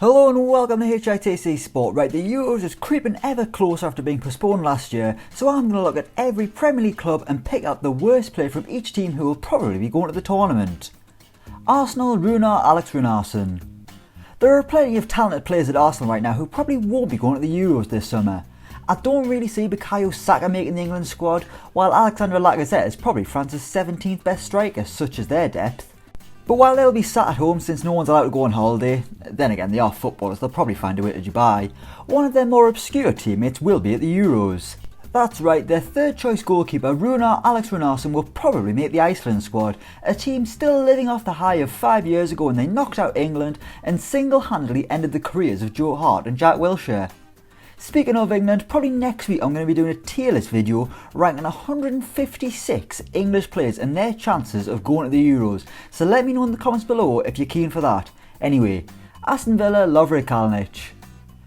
Hello and welcome to HITC Sport. Right, the Euros is creeping ever closer after being postponed last year, so I'm going to look at every Premier League club and pick out the worst player from each team who will probably be going to the tournament. Arsenal, Runar Alex Runarsson. There are plenty of talented players at Arsenal right now who probably won't be going to the Euros this summer. I don't really see Bukayo Saka making the England squad, while Alexandre Lacazette is probably France's 17th best striker, such as their depth. But while they'll be sat at home since no one's allowed to go on holiday, then again they are footballers, they'll probably find a way to Dubai, one of their more obscure teammates will be at the Euros. That's right, their third choice goalkeeper Runar Alex Runarsson will probably make the Iceland squad, a team still living off the high of 5 years ago when they knocked out England and single-handedly ended the careers of Joe Hart and Jack Wilshere. Speaking of England, probably next week I'm going to be doing a tier list video ranking 156 English players and their chances of going to the Euros, so let me know in the comments below if you're keen for that. Anyway, Aston Villa, Lovre Kalinic.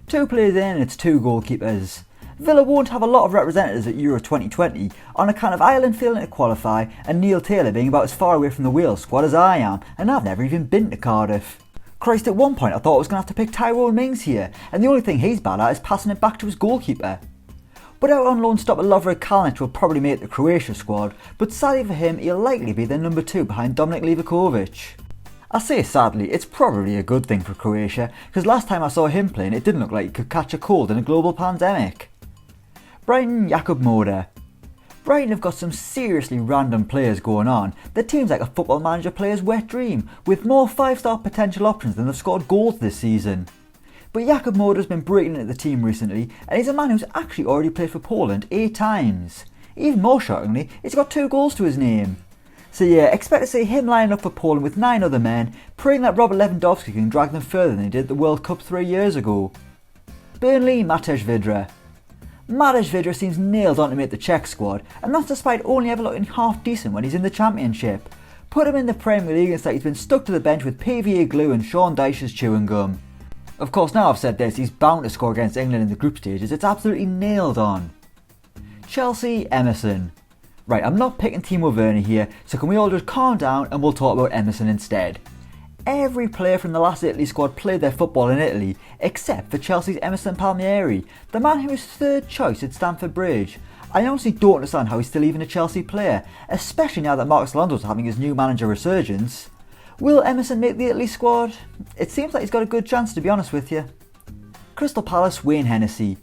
2 players in and it's 2 goalkeepers. Villa won't have a lot of representatives at Euro 2020 on account of Ireland failing to qualify and Neil Taylor being about as far away from the Wales squad as I am, and I've never even been to Cardiff. Christ, at one point I thought I was going to have to pick Tyrone Mings here, and the only thing he's bad at is passing it back to his goalkeeper. But out on loan stopper Lovre Kalinic will probably make the Croatia squad, but sadly for him he'll likely be their number 2 behind Dominik Livakovic. I say sadly, it's probably a good thing for Croatia, because last time I saw him playing it didn't look like he could catch a cold in a global pandemic. Brighton, JAKUB. Brighton have got some seriously random players going on. Their team's like a football manager player's wet dream, with more 5-star potential options than they've scored goals this season. But JAKUB has been breaking into the team recently, and he's a man who's actually already played for Poland 8 times. Even more shockingly, he's got 2 goals to his name. So yeah, expect to see him lining up for Poland with 9 other men, praying that Robert Lewandowski can drag them further than he did at the World Cup 3 years ago. Burnley, MATEJ VYDRA. MATEJ VYDRA seems nailed on to make the Czech squad, and that's despite only ever looking half decent when he's in the Championship. Put him in the Premier League and it's like he's been stuck to the bench with PVA glue and Sean Dyche's chewing gum. Of course, now I've said this, he's bound to score against England in the group stages, it's absolutely nailed on. Chelsea, Emerson. Right, I'm not picking Timo Werner here, so can we all just calm down and we'll talk about Emerson instead. Every player from the last Italy squad played their football in Italy, except for Chelsea's Emerson Palmieri, the man who was 3rd choice at Stamford Bridge. I honestly don't understand how he's still even a Chelsea player, especially now that Marcos Alonso's having his new manager resurgence. Will Emerson make the Italy squad? It seems like he's got a good chance, to be honest with you. Crystal Palace, Wayne Hennessey.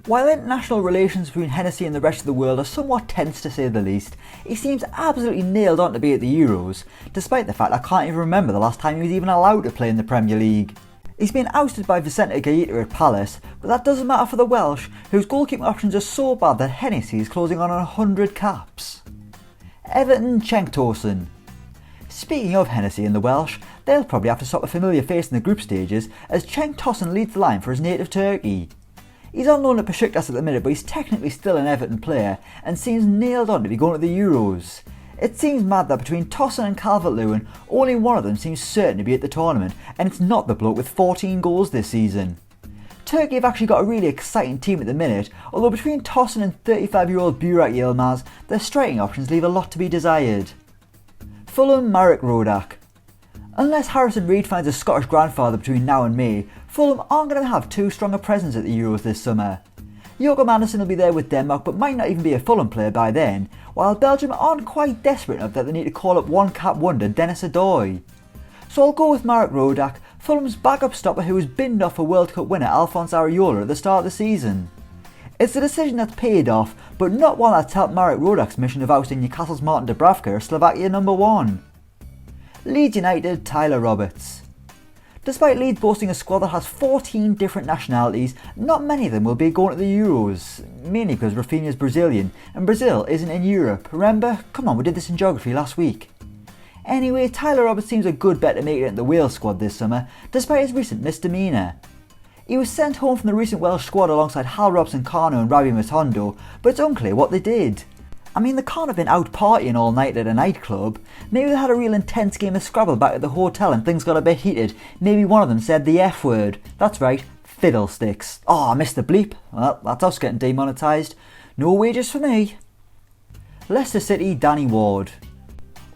While international relations between Hennessey and the rest of the world are somewhat tense to say the least, he seems absolutely nailed on to be at the Euros, despite the fact I can't even remember the last time he was even allowed to play in the Premier League. He's been ousted by Vicente Gaeta at Palace, but that doesn't matter for the Welsh, whose goalkeeping options are so bad that Hennessey is closing on 100 caps. Everton, CENK TOSUN. Speaking of Hennessey and the Welsh, they'll probably have to stop a familiar face in the group stages as CENK TOSUN leads the line for his native Turkey. He's on loan at Besiktas at the minute, but he's technically still an Everton player and seems nailed on to be going to the Euros. It seems mad that between TOSUN and Calvert-Lewin, only one of them seems certain to be at the tournament, and it's not the bloke with 14 goals this season. Turkey have actually got a really exciting team at the minute, although between TOSUN and 35-year-old Burak Yilmaz, their striking options leave a lot to be desired. Fulham, MAREK RODAK. Unless Harrison Reed finds a Scottish grandfather between now and May, Fulham aren't going to have too strong a presence at the Euros this summer. Joachim Andersen will be there with Denmark but might not even be a Fulham player by then, while Belgium aren't quite desperate enough that they need to call up one-cap wonder Dennis Adoy. So I'll go with MAREK RODAK, Fulham's backup stopper who was binned off for World Cup winner Alphonse Areola at the start of the season. It's a decision that's paid off, but not one that's helped MAREK RODAK's mission of ousting Newcastle's Martin Dubravka as Slovakia number 1. Leeds United, Tyler Roberts. Despite Leeds boasting a squad that has 14 different nationalities, not many of them will be going to the Euros, mainly because Rafinha's Brazilian, and Brazil isn't in Europe, remember? Come on, we did this in geography last week. Anyway, Tyler Roberts seems a good bet to make it in the Wales squad this summer, despite his recent misdemeanour. He was sent home from the recent Welsh squad alongside Hal Robson-Kanu and Ravi Matondo, but it's unclear what they did. I mean, they can't have been out partying all night at a nightclub. Maybe they had a real intense game of Scrabble back at the hotel and things got a bit heated. Maybe one of them said the F word. That's right, fiddlesticks. Oh, I missed the bleep. Well, that's us getting demonetised. No wages for me. Leicester City, Danny Ward.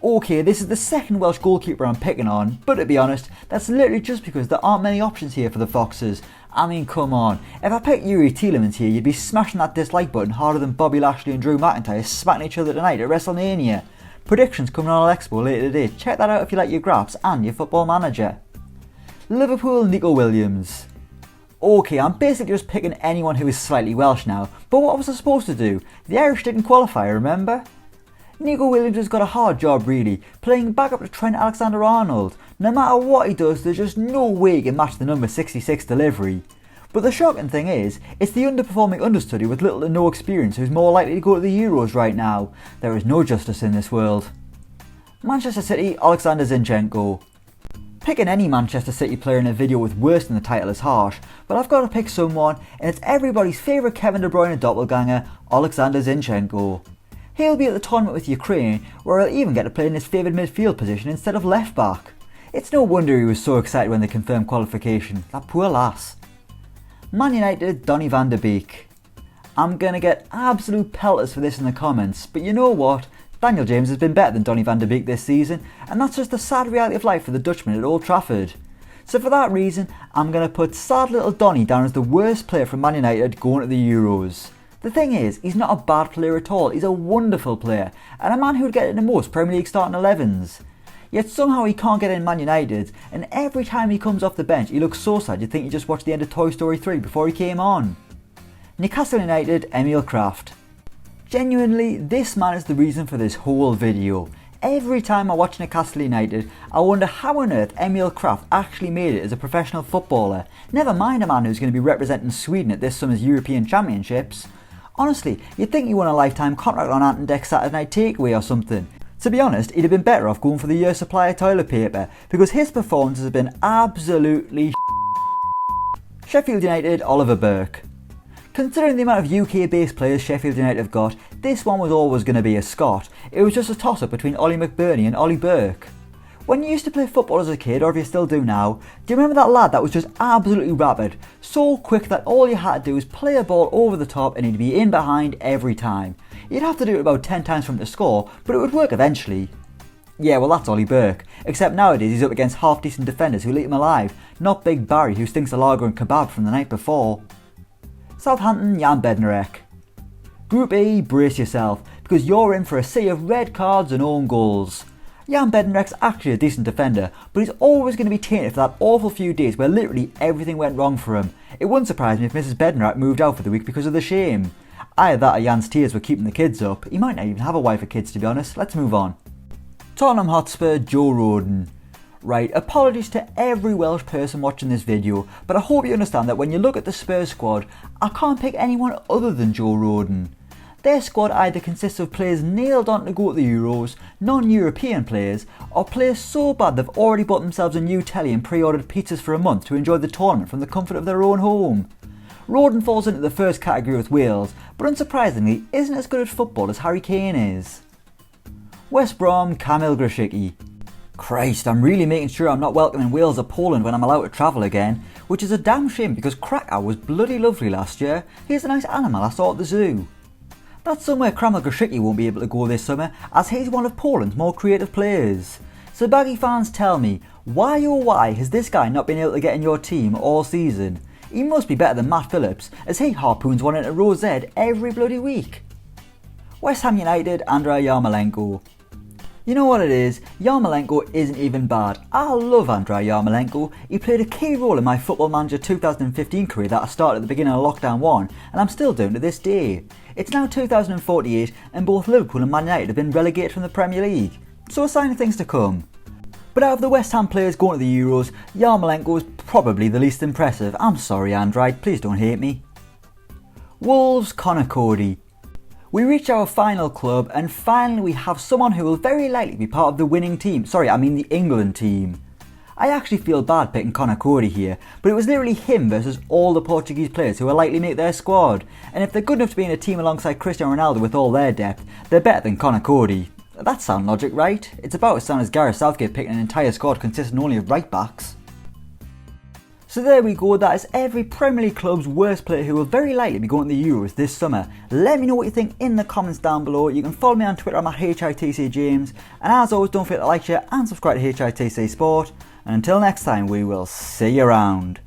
Okay, this is the second Welsh goalkeeper I'm picking on, but to be honest, that's literally just because there aren't many options here for the Foxes. I mean, come on, if I picked Yuri Tielemans here, you'd be smashing that dislike button harder than Bobby Lashley and Drew McIntyre smacking each other tonight at WrestleMania. Predictions coming on Expo later today, check that out if you like your graphs and your football manager. Liverpool, Neco Williams. Okay, I'm basically just picking anyone who is slightly Welsh now, but what was I supposed to do? The Irish didn't qualify, remember? Neco Williams has got a hard job really, playing back up to Trent Alexander-Arnold. No matter what he does, there's just no way he can match the number 66 delivery. But the shocking thing is, it's the underperforming understudy with little to no experience who's more likely to go to the Euros right now. There is no justice in this world. Manchester City, Alexander Zinchenko. Picking any Manchester City player in a video with worse than the title is harsh, but I've got to pick someone, and it's everybody's favourite Kevin De Bruyne doppelganger, Alexander Zinchenko. He'll be at the tournament with Ukraine, where he'll even get to play in his favoured midfield position instead of left back. It's no wonder he was so excited when they confirmed qualification, that poor lass. Man United, Donny van de Beek. I'm going to get absolute pelters for this in the comments, but you know what? Daniel James has been better than Donny van de Beek this season, and that's just the sad reality of life for the Dutchman at Old Trafford. So for that reason, I'm going to put sad little Donny down as the worst player from Man United going to the Euros. The thing is, he's not a bad player at all, he's a wonderful player, and a man who would get into most Premier League starting 11s. Yet somehow he can't get in Man United, and every time he comes off the bench he looks so sad you'd think he just watched the end of Toy Story 3 before he came on. Newcastle United, EMIL KRAFTH. Genuinely, this man is the reason for this whole video. Every time I watch Newcastle United, I wonder how on earth EMIL KRAFTH actually made it as a professional footballer, never mind a man who's going to be representing Sweden at this summer's European Championships. Honestly, you'd think he won a lifetime contract on Ant and Dec's Saturday Night Takeaway or something. To be honest, he'd have been better off going for the year's supply of toilet paper, because his performances have been absolutely Sheffield United, Oliver Burke. Considering the amount of UK based players Sheffield United have got, this one was always going to be a Scot. It was just a toss up between Ollie McBurney and Ollie Burke. When you used to play football as a kid, or if you still do now, do you remember that lad that was just absolutely rapid, so quick that all you had to do was play a ball over the top and he'd be in behind every time? You'd have to do it about 10 times for him to score, but it would work eventually. Yeah, well that's Ollie Burke, except nowadays he's up against half decent defenders who'll eat him alive, not Big Barry who stinks of lager and kebab from the night before. Southampton, Jan Bednarek. Group E, brace yourself, because you're in for a sea of red cards and own goals. Jan Bednarek's actually a decent defender, but he's always going to be tainted for that awful few days where literally everything went wrong for him. It wouldn't surprise me if Mrs Bednarek moved out for the week because of the shame. Either that or Jan's tears were keeping the kids up. He might not even have a wife or kids, to be honest. Let's move on. Tottenham Hotspur, Joe Rodon. Right, apologies to every Welsh person watching this video, but I hope you understand that when you look at the Spurs squad, I can't pick anyone other than Joe Rodon. Their squad either consists of players nailed on to go to the Euros, non-European players, or players so bad they've already bought themselves a new telly and pre-ordered pizzas for a month to enjoy the tournament from the comfort of their own home. Rodon falls into the first category with Wales, but unsurprisingly isn't as good at football as Harry Kane is. West Brom, Kamil Grosicki. Christ, I'm really making sure I'm not welcoming Wales or Poland when I'm allowed to travel again, which is a damn shame because Krakow was bloody lovely last year. Here's a nice animal I saw at the zoo. That's somewhere Kamil Grosicki won't be able to go this summer, as he's one of Poland's more creative players. So Baggy fans, tell me, why oh why has this guy not been able to get in your team all season? He must be better than Matt Phillips, as he harpoons one into row Z every bloody week. West Ham United, Andrei Yarmolenko. You know what it is, Yarmolenko isn't even bad. I love Andrei Yarmolenko. He played a key role in my Football Manager 2015 career that I started at the beginning of Lockdown 1, and I'm still doing to this day. It's now 2048 and both Liverpool and Man United have been relegated from the Premier League, so a sign of things to come. But out of the West Ham players going to the Euros, Yarmolenko is probably the least impressive. I'm sorry Andrei, please don't hate me. Wolves, Conor Coady. We reach our final club and finally we have someone who will very likely be part of the winning team. Sorry, I mean the England team. I actually feel bad picking Conor Coady here, but it was literally him versus all the Portuguese players who are likely to make their squad. And if they're good enough to be in a team alongside Cristiano Ronaldo with all their depth, they're better than Conor Coady. That sound logic, right? It's about as sound as Gareth Southgate picking an entire squad consisting only of right backs. So there we go, that is every Premier League club's worst player who will very likely be going to the Euros this summer. Let me know what you think in the comments down below. You can follow me on Twitter, I'm at HITCJames, and as always don't forget to like, share and subscribe to HITC Sport, and until next time we will see you around.